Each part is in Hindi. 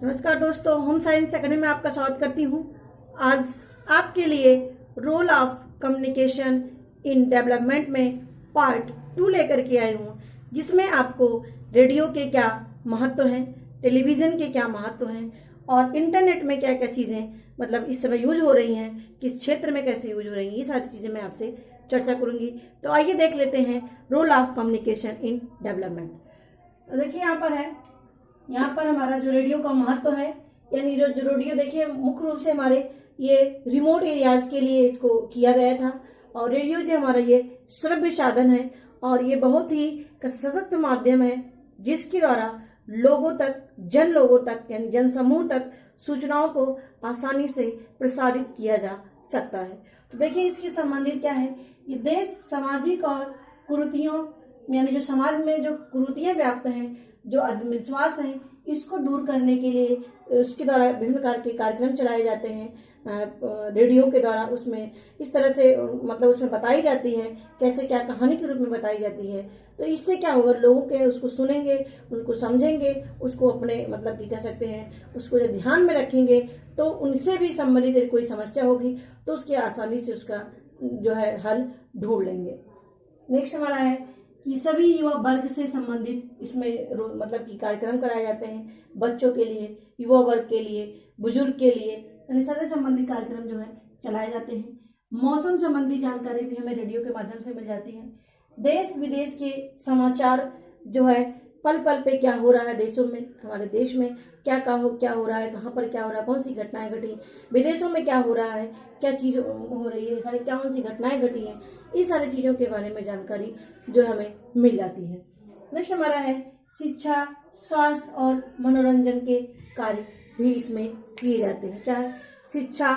नमस्कार दोस्तों, होम साइंस एकेडमी में आपका स्वागत करती हूँ। आज आपके लिए role of communication in development में पार्ट 2 लेकर के आई हूँ, जिसमें आपको रेडियो के क्या महत्व हैं, टेलीविज़न के क्या महत्व हैं और इंटरनेट में क्या क्या चीज़ें मतलब इस समय यूज हो रही हैं, किस क्षेत्र में कैसे यूज हो रही हैं, ये सारी चीज़ें मैं आपसे चर्चा करूँगी। तो आइए देख लेते हैं role of communication in development. तो देखिए यहाँ पर हमारा जो रेडियो का महत्व है, यानी जो रेडियो देखिए मुख्य रूप से हमारे ये रिमोट एरियाज के लिए इसको किया गया था। और रेडियो जो हमारा ये श्रव्य साधन है और ये बहुत ही सशक्त माध्यम है, जिसके द्वारा लोगों तक यानी जन समूह तक सूचनाओं को आसानी से प्रसारित किया जा सकता है। तो देखिए इसके संबंधित क्या है, ये देश सामाजिक और कुरीतियों यानी जो समाज में जो कुरीतियां व्याप्त हैं, जो अंधविश्वास हैं, इसको दूर करने के लिए उसके द्वारा विभिन्न प्रकार के कार्यक्रम चलाए जाते हैं रेडियो के द्वारा। उसमें इस तरह से मतलब उसमें बताई जाती है, कैसे क्या कहानी के रूप में बताई जाती है। तो इससे क्या होगा, लोगों के उसको सुनेंगे, उनको समझेंगे, उसको अपने मतलब कि कह सकते हैं उसको जब ध्यान में रखेंगे तो उनसे भी संबंधित यदि कोई समस्या होगी तो उसकी आसानी से उसका जो है हल ढूंढ लेंगे। नेक्स्ट हमारा है कि सभी युवा वर्ग से संबंधित इसमें मतलब कि कार्यक्रम कराए जाते हैं, बच्चों के लिए, युवा वर्ग के लिए, बुजुर्ग के लिए, यानी सारे संबंधित कार्यक्रम जो है चलाए जाते हैं। मौसम संबंधी जानकारी भी हमें रेडियो के माध्यम से मिल जाती है। देश विदेश के समाचार जो है पल पल पे क्या हो रहा है देशों में, हमारे देश में क्या हो रहा है, कहाँ पर क्या हो रहा है, कौन सी घटनाएं घटी, विदेशों में क्या हो रहा है, क्या चीज़ हो रही है, सारी कौन सी घटनाएं घटी हैं, इस सारी चीज़ों के बारे में जानकारी जो हमें मिल जाती है। नेक्स्ट हमारा है शिक्षा, स्वास्थ्य और मनोरंजन के कार्य भी इसमें किए जाते हैं। क्या है, शिक्षा,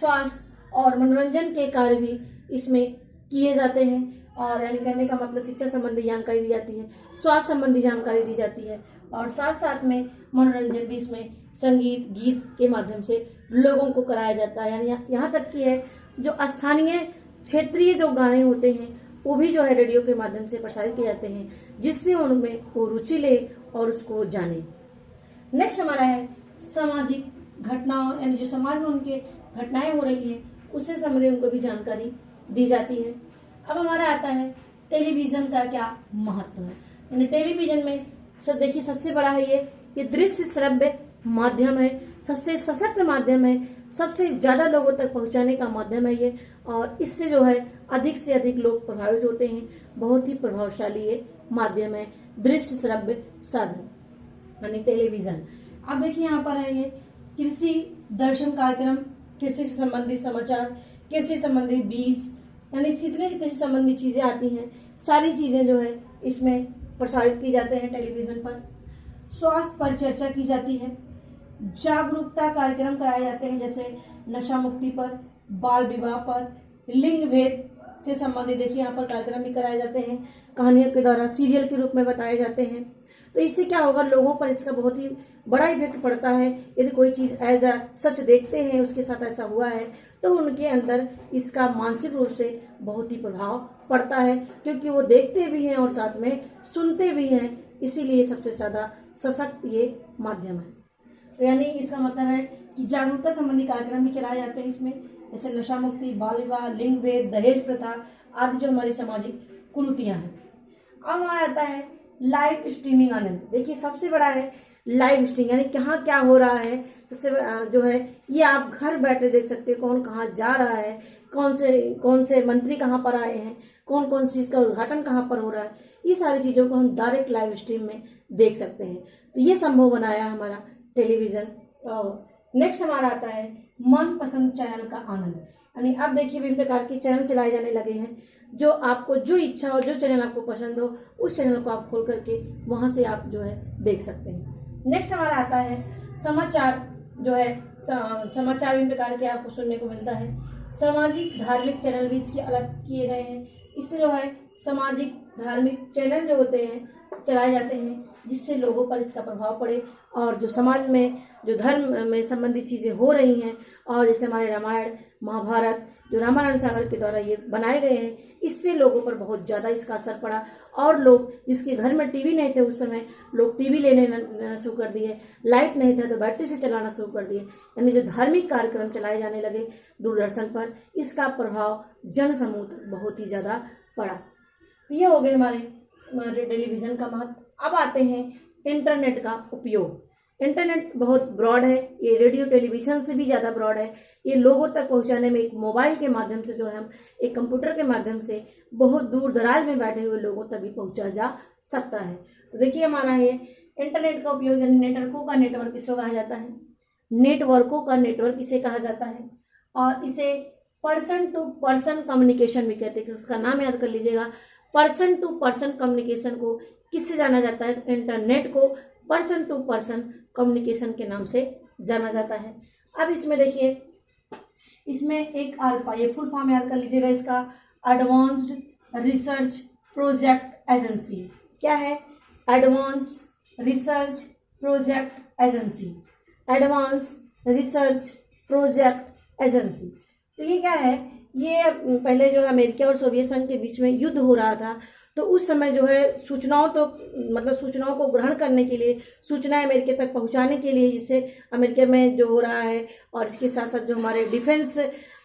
स्वास्थ्य और मनोरंजन के कार्य भी इसमें किए जाते हैं। और यानी कहने का मतलब शिक्षा संबंधी जानकारी दी जाती है, स्वास्थ्य संबंधी जानकारी दी जाती है और साथ साथ में मनोरंजन भी इसमें संगीत गीत के माध्यम से लोगों को कराया जाता है। यानी यहाँ तक कि है जो स्थानीय क्षेत्रीय जो गाने होते हैं वो भी जो है रेडियो के माध्यम से प्रसारित किए जाते हैं, जिससे उनमें वो रुचि ले और उसको जाने। नेक्स्ट हमारा है सामाजिक घटनाओं, यानी जो समाज में उनके घटनाएं हो रही हैं उससे संबंधित उनको भी जानकारी दी जाती है। अब हमारा आता है टेलीविज़न का क्या महत्व है। यानी टेलीविज़न में सब देखिए सबसे बड़ा है ये दृश्य श्रव्य माध्यम है, सबसे सशक्त माध्यम है, सबसे ज़्यादा लोगों तक पहुंचाने का माध्यम है ये, और इससे जो है अधिक से अधिक लोग प्रभावित होते हैं। बहुत ही प्रभावशाली ये माध्यम है दृश्य श्रव्य साधन यानी टेलीविज़न। अब देखिए यहाँ पर है ये कृषि दर्शन कार्यक्रम, कृषि से संबंधित समाचार, कृषि संबंधित बीज, यानी कितने कृषि संबंधित चीज़ें आती हैं, सारी चीज़ें जो है इसमें प्रसारित की जाते हैं टेलीविज़न पर। स्वास्थ्य पर चर्चा की जाती है, जागरूकता कार्यक्रम कराए जाते हैं, जैसे नशा मुक्ति पर, बाल विवाह पर, लिंग भेद से संबंधित देखिए यहाँ पर कार्यक्रम भी कराए जाते हैं, कहानियों के द्वारा सीरियल के रूप में बताए जाते हैं। तो इससे क्या होगा, लोगों पर इसका बहुत ही बड़ा इफेक्ट पड़ता है। यदि कोई चीज़ एज अ सच देखते हैं, उसके साथ ऐसा हुआ है, तो उनके अंदर इसका मानसिक रूप से बहुत ही प्रभाव पड़ता है, क्योंकि वो देखते भी हैं और साथ में सुनते भी हैं। इसीलिए सबसे ज़्यादा सशक्त ये माध्यम है। तो यानी इसका मतलब है कि जागरूकता संबंधी कार्यक्रम भी चलाए जाते हैं इसमें, जैसे नशा मुक्ति, बाल विवाह, लिंग भेद, दहेज प्रथा आदि जो हमारी सामाजिक कुरीतियाँ हैं। अब हमारा आता है लाइव स्ट्रीमिंग आनंद। देखिए सबसे बड़ा है लाइव स्ट्रीमिंग, यानी कहाँ क्या हो रहा है उससे जो है ये आप घर बैठे देख सकते हैं, कौन कहाँ जा रहा है, कौन से मंत्री कहाँ पर आए हैं, कौन कौन सी चीज़ का उद्घाटन कहाँ पर हो रहा है, ये सारी चीज़ों को हम डायरेक्ट लाइव स्ट्रीम में देख सकते हैं। तो ये संभव बनाया हमारा टेलीविज़न। और नेक्स्ट हमारा आता है मनपसंद चैनल का आनंद। यानी अब देखिए विभिन्न प्रकार के चैनल चलाए जाने लगे हैं, जो आपको जो इच्छा हो, जो चैनल आपको पसंद हो, उस चैनल को आप खोल करके वहाँ से आप जो है देख सकते हैं। नेक्स्ट हमारा आता है समाचार, जो है समाचार विभिन्न प्रकार के आपको सुनने को मिलता है। सामाजिक धार्मिक चैनल भी इसके अलग किए गए हैं। इससे जो है सामाजिक धार्मिक चैनल जो होते हैं चलाए जाते हैं, जिससे लोगों पर इसका प्रभाव पड़े और जो समाज में जो धर्म में संबंधित चीज़ें हो रही हैं, और जैसे हमारे रामायण महाभारत जो रामानंद सागर के द्वारा ये बनाए गए हैं, इससे लोगों पर बहुत ज़्यादा इसका असर पड़ा और लोग जिसके घर में टीवी नहीं थे उस समय लोग टीवी लेने शुरू कर दिए, लाइट नहीं था तो बैटरी से चलाना शुरू कर दिए, यानी जो धार्मिक कार्यक्रम चलाए जाने लगे दूरदर्शन पर, इसका प्रभाव जन समूह तक बहुत ही ज़्यादा पड़ा। ये हो गए हमारे टेलीविज़न का महत्व। अब आते हैं इंटरनेट का उपयोग। इंटरनेट बहुत ब्रॉड है, ये रेडियो टेलीविज़न से भी ज़्यादा ब्रॉड है। ये लोगों तक पहुंचाने में एक मोबाइल के माध्यम से जो है हम एक कंप्यूटर के माध्यम से बहुत दूर दराज में बैठे हुए लोगों तक भी पहुंचा जा सकता है। तो देखिए हमारा ये इंटरनेट का उपयोग यानी नेटवर्कों का नेटवर्क किसको कहा जाता है? नेटवर्कों का नेटवर्क इसे कहा जाता है और इसे पर्सन टू पर्सन कम्युनिकेशन भी कहते हैं। उसका नाम याद कर लीजिएगा, पर्सन टू पर्सन कम्युनिकेशन को किससे जाना जाता है? इंटरनेट को पर्सन टू पर्सन कम्युनिकेशन के नाम से जाना जाता है। अब इसमें देखिए, इसमें एक अल्फा, ये फुल फॉर्म याद कर लीजिएगा इसका, एडवांस्ड रिसर्च प्रोजेक्ट एजेंसी। क्या है? Advance research project agency, advance research project agency. तो ये क्या है? ये पहले जो है अमेरिका और सोवियत संघ के बीच में युद्ध हो रहा था, तो उस समय जो है सूचनाओं को ग्रहण करने के लिए, सूचनाएं अमेरिका तक पहुंचाने के लिए, जिससे अमेरिका में जो हो रहा है और इसके साथ साथ जो हमारे डिफेंस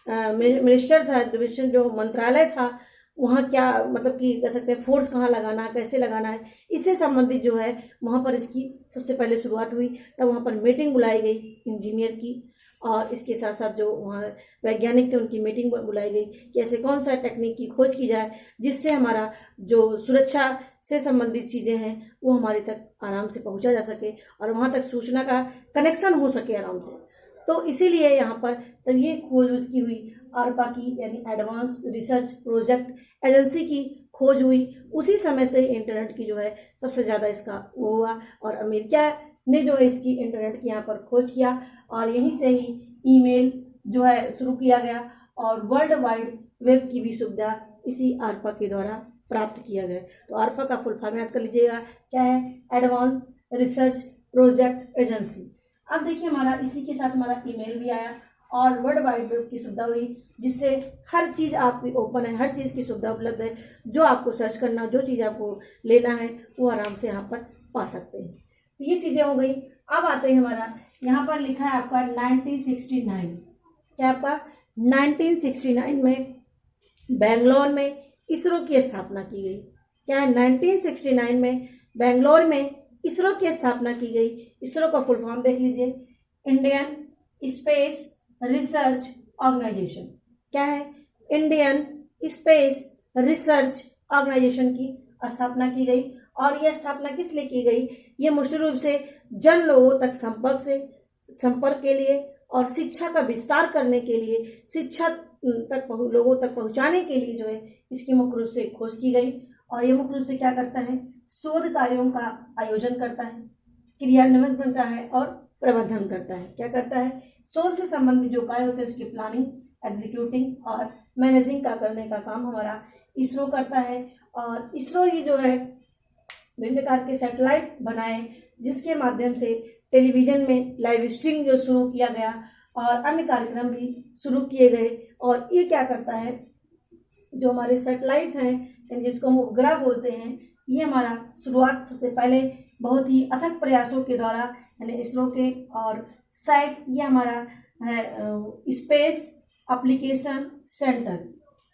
मिनिस्टर था, डिफेंस जो मंत्रालय था, वहाँ क्या मतलब कि कह सकते हैं फोर्स कहाँ लगाना है, कैसे लगाना है, इससे संबंधित जो है वहाँ पर इसकी सबसे पहले शुरुआत हुई। तब वहाँ पर मीटिंग बुलाई गई इंजीनियर की और इसके साथ साथ जो वहाँ वैज्ञानिक थे उनकी मीटिंग बुलाई गई कि ऐसे कौन सा टेक्निक की खोज की जाए जिससे हमारा जो सुरक्षा से संबंधित चीज़ें हैं वो हमारे तक आराम से पहुँचा जा सके और वहाँ तक सूचना का कनेक्शन हो सके आराम से। तो इसीलिए यहाँ पर तब ये खोज उसकी हुई, ARPA की यानी एडवांस रिसर्च प्रोजेक्ट एजेंसी की खोज हुई। उसी समय से इंटरनेट की जो है सबसे ज़्यादा इसका वो हुआ और अमेरिका ने जो है इसकी इंटरनेट की यहाँ पर खोज किया और यहीं से ही ईमेल जो है शुरू किया गया और वर्ल्ड वाइड वेब की भी सुविधा इसी ARPA के द्वारा प्राप्त किया गया। तो ARPA का फुल फॉर्म याद कर लीजिएगा, क्या है? Advance research project agency. अब देखिए हमारा इसी के साथ हमारा ईमेल भी आया और वर्ल्ड वाइड वेब की सुविधा हुई, जिससे हर चीज़ आपकी ओपन है, हर चीज़ की सुविधा उपलब्ध है। जो आपको सर्च करना, जो चीज़ आपको लेना है वो आराम से यहाँ पर पा सकते हैं। तो ये चीज़ें हो गई। अब आते हैं हमारा, यहाँ पर लिखा है आपका 1969। क्या आपका 1969 में बेंगलोर में इसरो की स्थापना की गई। क्या है? 1969 में बेंगलोर में इसरो की स्थापना की गई। इसरो का फुल फॉर्म देख लीजिए, इंडियन स्पेस रिसर्च ऑर्गेनाइजेशन। क्या है? इंडियन स्पेस रिसर्च ऑर्गेनाइजेशन की स्थापना की गई। और यह स्थापना किस लिए की गई? ये मुख्य रूप से जन लोगों तक संपर्क के लिए और शिक्षा का विस्तार करने के लिए, शिक्षा तक लोगों तक पहुंचाने के लिए जो है इसकी मुख्य रूप से खोज की गई। और ये मुख्य रूप से क्या करता है? शोध कार्यों का आयोजन करता है, क्रियान्वयन करता है और प्रबंधन करता है। क्या करता है? शोध से संबंधित जो कार्य होते हैं उसकी प्लानिंग, एग्जीक्यूटिंग और मैनेजिंग का करने का काम हमारा इसरो करता है। और इसरो ही जो है विभिन्न प्रकार के सैटेलाइट बनाए जिसके माध्यम से टेलीविज़न में लाइव स्ट्रीमिंग जो शुरू किया गया और अन्य कार्यक्रम भी शुरू किए गए। और ये क्या करता है? जो हमारे सैटेलाइट हैं जिसको हम उपग्रह बोलते हैं, ये हमारा शुरुआत सबसे पहले बहुत ही अथक प्रयासों के द्वारा यानी इसरो के और सैक, ये हमारा है स्पेस एप्लीकेशन सेंटर।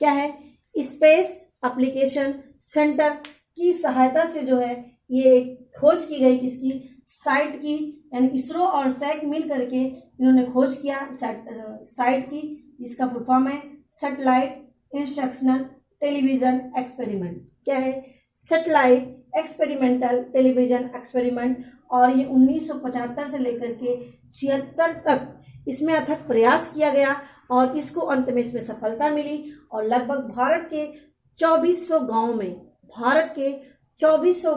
क्या है? स्पेस एप्लीकेशन सेंटर की सहायता से जो है ये खोज की गई किसकी? साइट की, यानी इसरो और सैक मिल करके इन्होंने खोज किया साइट की, जिसका फुल फॉर्म है सैटेलाइट इंस्ट्रक्शनल टेलीविजन एक्सपेरिमेंट। क्या है? Satellite experimental television experiment. और ये 1975 से लेकर के 76 तक इसमें अथक प्रयास किया गया और इसको अंत में इसमें सफलता मिली और लगभग भारत के 2400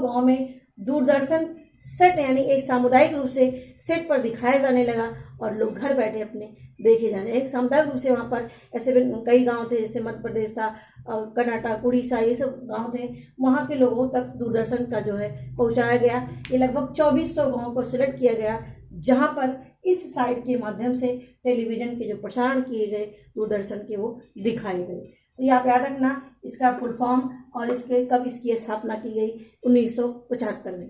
गांव में दूरदर्शन सेट यानी एक सामुदायिक रूप से सेट पर दिखाया जाने लगा और लोग घर बैठे अपने देखे जाने। एक सामुदायिक रूप से वहाँ पर ऐसे कई गांव थे, जैसे मध्य प्रदेश था, कर्नाटक, उड़ीसा, ये सब गांव थे, वहाँ के लोगों तक दूरदर्शन का जो है पहुँचाया गया। ये लगभग 2400 गाँव को सिलेक्ट किया गया जहां पर इस साइट के माध्यम से टेलीविजन के जो प्रसारण किए गए दूरदर्शन के वो दिखाए गए। तो ये आप याद रखना इसका फुल फॉर्म और इसके कब इसकी स्थापना की गई 1975 में।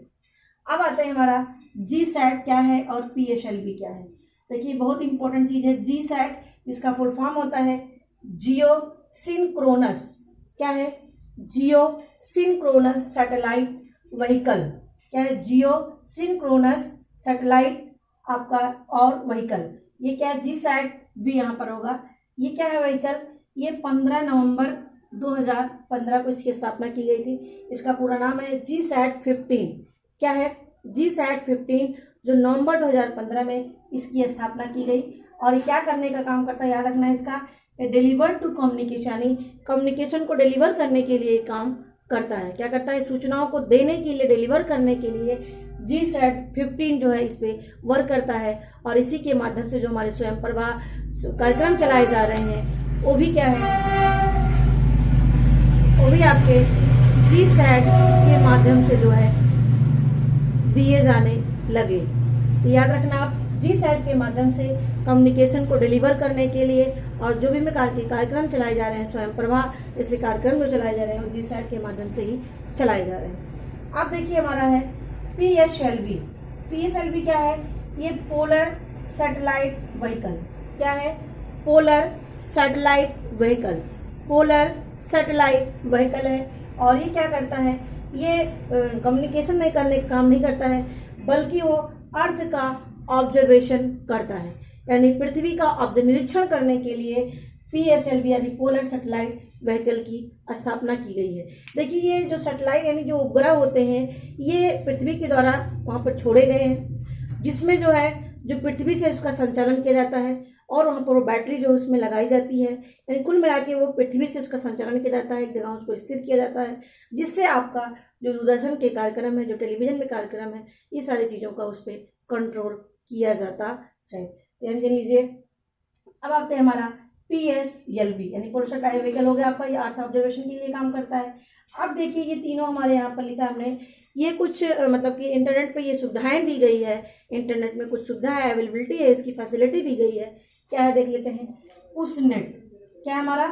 अब आते हैं हमारा जी सैट क्या है और PSLV क्या है। देखिए बहुत इंपॉर्टेंट चीज है जी सैट, इसका फुल फॉर्म होता है जियो सिंक्रोनस, क्या है जियो सिंक्रोनस सैटेलाइट व्हीकल, क्या है जियो सिंक्रोनस सैटेलाइट आपका और व्हीकल। ये क्या है जी सैट भी यहाँ पर होगा। ये क्या है व्हीकल, ये 15 नवंबर 2015 को इसकी स्थापना की गई थी। इसका पूरा नाम है जी सैट 15, क्या है जी सैट 15, जो नवंबर 2015 में इसकी स्थापना की गई। और ये क्या करने का काम करता है याद रखना है इसका, डिलीवर टू कम्युनिकेशन, यानी कम्युनिकेशन को डिलीवर करने के लिए काम करता है। क्या करता है, सूचनाओं को देने के लिए, डिलीवर करने के लिए जी सैट 15 जो है इस पे वर्क करता है। और इसी के माध्यम से जो हमारे स्वयं प्रभा कार्यक्रम चलाए जा रहे हैं वो भी क्या है, वो भी आपके जी सैट के माध्यम से जो है दिए जाने लगे। तो याद रखना आप जी सैट के माध्यम से कम्युनिकेशन को डिलीवर करने के लिए और जो भी प्रकार के कार्यक्रम चलाए जा रहे हैं स्वयं प्रभा ऐसे कार्यक्रम जो चलाए जा रहे हैं वो जी सैट के माध्यम से ही चलाए जा रहे हैं। अब देखिए हमारा है PSLV। PSLV क्या है, ये पोलर सैटेलाइट व्हीकल, क्या है polar satellite vehicle, polar satellite vehicle है। और ये क्या करता है, ये कम्युनिकेशन नहीं करने का काम नहीं करता है बल्कि वो अर्थ का ऑब्जर्वेशन करता है, यानी पृथ्वी का निरीक्षण करने के लिए PSLV यानी पोलर सैटेलाइट व्हीकल की स्थापना की गई है। देखिए ये जो सैटेलाइट यानी जो उपग्रह होते हैं ये पृथ्वी के द्वारा वहां पर छोड़े गए हैं, जिसमें जो है जो पृथ्वी से उसका संचालन किया जाता है और वहां पर वो बैटरी जो उसमें लगाई जाती है, यानी कुल मिला के वो पृथ्वी से उसका संचालन किया जाता है, एक जगह उसको स्थिर किया जाता है, जिससे आपका जो दूरदर्शन के कार्यक्रम है, जो टेलीविजन में कार्यक्रम है, ये सारी चीजों का उस पर कंट्रोल किया जाता है। जान लीजिए। अब आते हैं हमारा PSLV यानी पोलर सैटेलाइट व्हीकल हो गया आपका, ये अर्थ ऑब्जर्वेशन के लिए काम करता है। अब देखिए ये तीनों हमारे यहाँ पर लिखा हमने, ये कुछ मतलब कि इंटरनेट पे ये सुविधाएं दी गई है, इंटरनेट में कुछ सुविधाएं अवेलेबिलिटी है, इसकी फैसिलिटी दी गई है। क्या है देख लेते हैं, पुशनेट, क्या है हमारा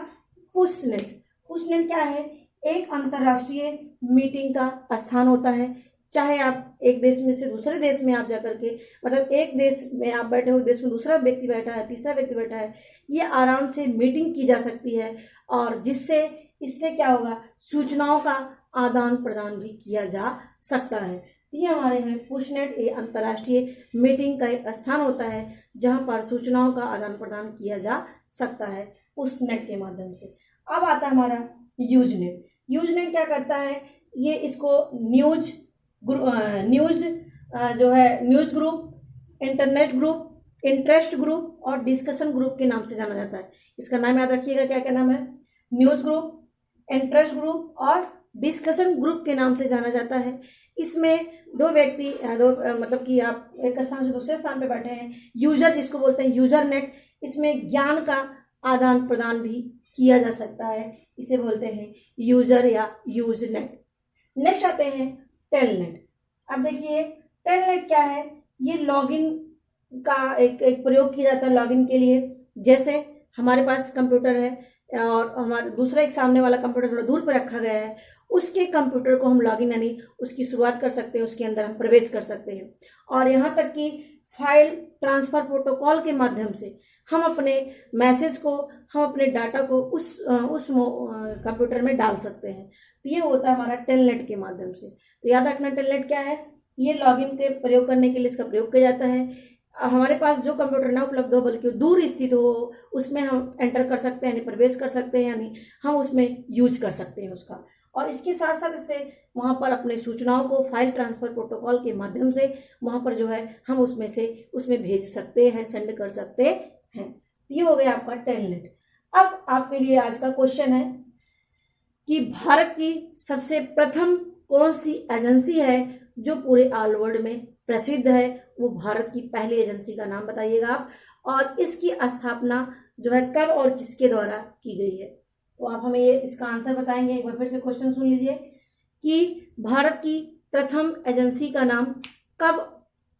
पुशनेट। पुशनेट क्या है, एक अंतर्राष्ट्रीय मीटिंग का स्थान होता है। चाहे आप एक देश में से दूसरे देश में आप जाकर के, मतलब एक देश में आप बैठे हो, देश में दूसरा व्यक्ति बैठा है, तीसरा व्यक्ति बैठा है, ये आराम से मीटिंग की जा सकती है और जिससे इससे क्या होगा, सूचनाओं का आदान प्रदान भी किया जा सकता है। ये हमारे हैं पुशनेट, ये अंतर्राष्ट्रीय मीटिंग का एक स्थान होता है जहां पर सूचनाओं का आदान प्रदान किया जा सकता है पुशनेट के माध्यम से। अब आता है हमारा यूजनेट। यूजनेट क्या करता है, ये इसको न्यूज जो है news group, internet group, interest group और डिस्कशन ग्रुप के नाम से जाना जाता है। इसका नाम याद रखिएगा, क्या क्या नाम है, न्यूज ग्रुप, इंटरेस्ट ग्रुप और डिस्कशन ग्रुप के नाम से जाना जाता है। इसमें दो व्यक्ति मतलब कि आप एक स्थान से दूसरे स्थान पे बैठे हैं, यूजर जिसको बोलते हैं यूजर नेट, इसमें ज्ञान का आदान प्रदान भी किया जा सकता है, इसे बोलते हैं यूजर या यूज नेट। नेक्स्ट आते हैं टेलनेट। अब देखिए टेलनेट क्या है, ये लॉगिन का एक प्रयोग किया जाता है लॉगिन के लिए। जैसे हमारे पास कंप्यूटर है और हमारा दूसरा एक सामने वाला कंप्यूटर थोड़ा दूर पर रखा गया है, उसके कंप्यूटर को हम लॉगिन यानी उसकी शुरुआत कर सकते हैं, उसके अंदर हम प्रवेश कर सकते हैं। और यहाँ तक कि फाइल ट्रांसफर प्रोटोकॉल के माध्यम से हम अपने मैसेज को, हम अपने डाटा को उस कंप्यूटर में डाल सकते हैं। तो ये होता है हमारा टेलनेट के माध्यम से। तो याद रखना टेलनेट क्या है, ये लॉगिन के प्रयोग करने के लिए इसका प्रयोग किया जाता है। हमारे पास जो कंप्यूटर ना उपलब्ध हो बल्कि दूर स्थित हो उसमें हम एंटर कर सकते हैं, यानी प्रवेश कर सकते हैं, यानी हम उसमें यूज कर सकते हैं उसका। और इसके साथ साथ इससे वहाँ पर अपने सूचनाओं को फाइल ट्रांसफर प्रोटोकॉल के माध्यम से वहाँ पर जो है हम उसमें भेज सकते हैं, सेंड कर सकते हैं। ये हो गया आपका टेलनेट। अब आपके लिए आज का क्वेश्चन है कि भारत की सबसे प्रथम कौन सी एजेंसी है जो पूरे ऑल वर्ल्ड में प्रसिद्ध है, वो भारत की पहली एजेंसी का नाम बताइएगा आप, और इसकी स्थापना जो है कब और किसके द्वारा की गई है। तो आप हमें ये इसका आंसर बताएंगे। एक बार फिर से क्वेश्चन सुन लीजिए कि भारत की प्रथम एजेंसी का नाम कब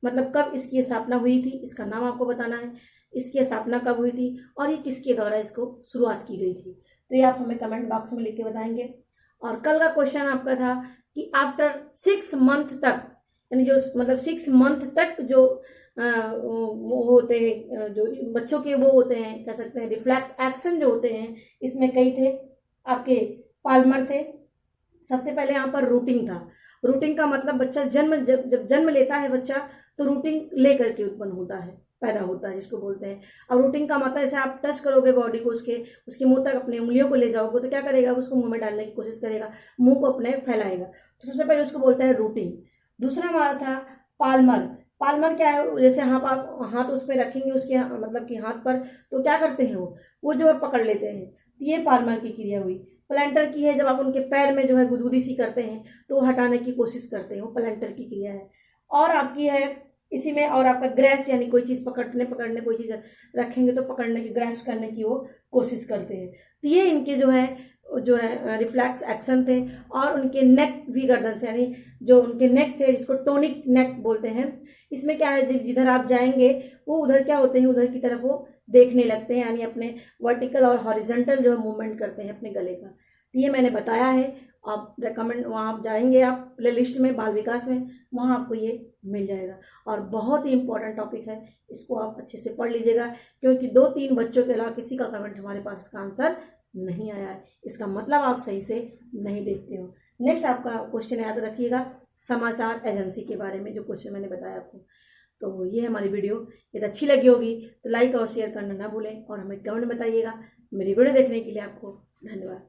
मतलब कब इसकी स्थापना हुई थी, इसका नाम आपको बताना है, इसकी स्थापना कब हुई थी और ये किसके द्वारा इसको शुरुआत की गई थी। तो ये आप हमें कमेंट बॉक्स में लिख के बताएंगे। और कल का क्वेश्चन आपका था कि आफ्टर 6 मंथ तक, यानी जो मतलब 6 मंथ तक जो वो होते हैं, जो बच्चों के वो होते हैं, कह सकते हैं रिफ्लेक्स एक्शन जो होते हैं, इसमें कई थे आपके, पाल्मर थे। सबसे पहले यहाँ पर रूटिंग था। रूटिंग का मतलब बच्चा जब जन्म लेता है बच्चा, तो रूटिंग लेकर के उत्पन्न होता है, पैदा होता है, जिसको बोलते हैं। अब रूटिंग का मतलब जैसे आप टच करोगे बॉडी को, उसके मुंह तक अपनी उंगलियों को ले जाओगे तो क्या करेगा, उसको मुंह में डालने की कोशिश करेगा, मुंह को अपने फैलाएगा। तो सबसे पहले उसको बोलते हैं रूटिंग। दूसरा हमारा था पाल्मर। पाल्मर क्या है, जैसे आप हाथ उस पर रखेंगे उसके मतलब कि हाथ पर, तो क्या करते हैं वो जो है पकड़ लेते हैं। ये पाल्मर की क्रिया हुई। प्लांटर की है, जब आप उनके पैर में जो है गुदगुदी सी करते हैं तो वो हटाने की कोशिश करते हैं, वो प्लांटर की क्रिया है। और आपकी है इसी में, और आपका ग्रैस्प, यानी कोई चीज़ पकड़ने कोई चीज़ रखेंगे तो पकड़ने की, ग्रैस्प करने की वो कोशिश करते हैं। तो ये इनके जो है रिफ्लेक्स एक्शन थे। और उनके नेक भी गर्दन से, यानी जो उनके नेक थे, जिसको टोनिक नेक बोलते हैं, इसमें क्या है, जिधर आप जाएंगे वो उधर क्या होते हैं, उधर की तरफ वो देखने लगते हैं, यानी अपने वर्टिकल और हॉरिजॉन्टल जो है मूवमेंट करते हैं अपने गले का। तो ये मैंने बताया है। आप रेकमेंड, वहाँ आप जाएंगे आप प्ले लिस्ट में, बाल विकास में, वहाँ आपको ये मिल जाएगा। और बहुत ही इंपॉर्टेंट टॉपिक है, इसको आप अच्छे से पढ़ लीजिएगा, क्योंकि 2-3 बच्चों के अलावा किसी का कमेंट हमारे पास इसका आंसर नहीं आया है। इसका मतलब आप सही से नहीं देखते हो। नेक्स्ट आपका क्वेश्चन याद रखिएगा, समाचार एजेंसी के बारे में, जो क्वेश्चन मैंने बताया आपको। तो ये हमारी वीडियो यदि अच्छी लगी होगी तो लाइक और शेयर करना ना भूलें, और हमें कमेंट बताइएगा। मेरी वीडियो देखने के लिए आपको धन्यवाद।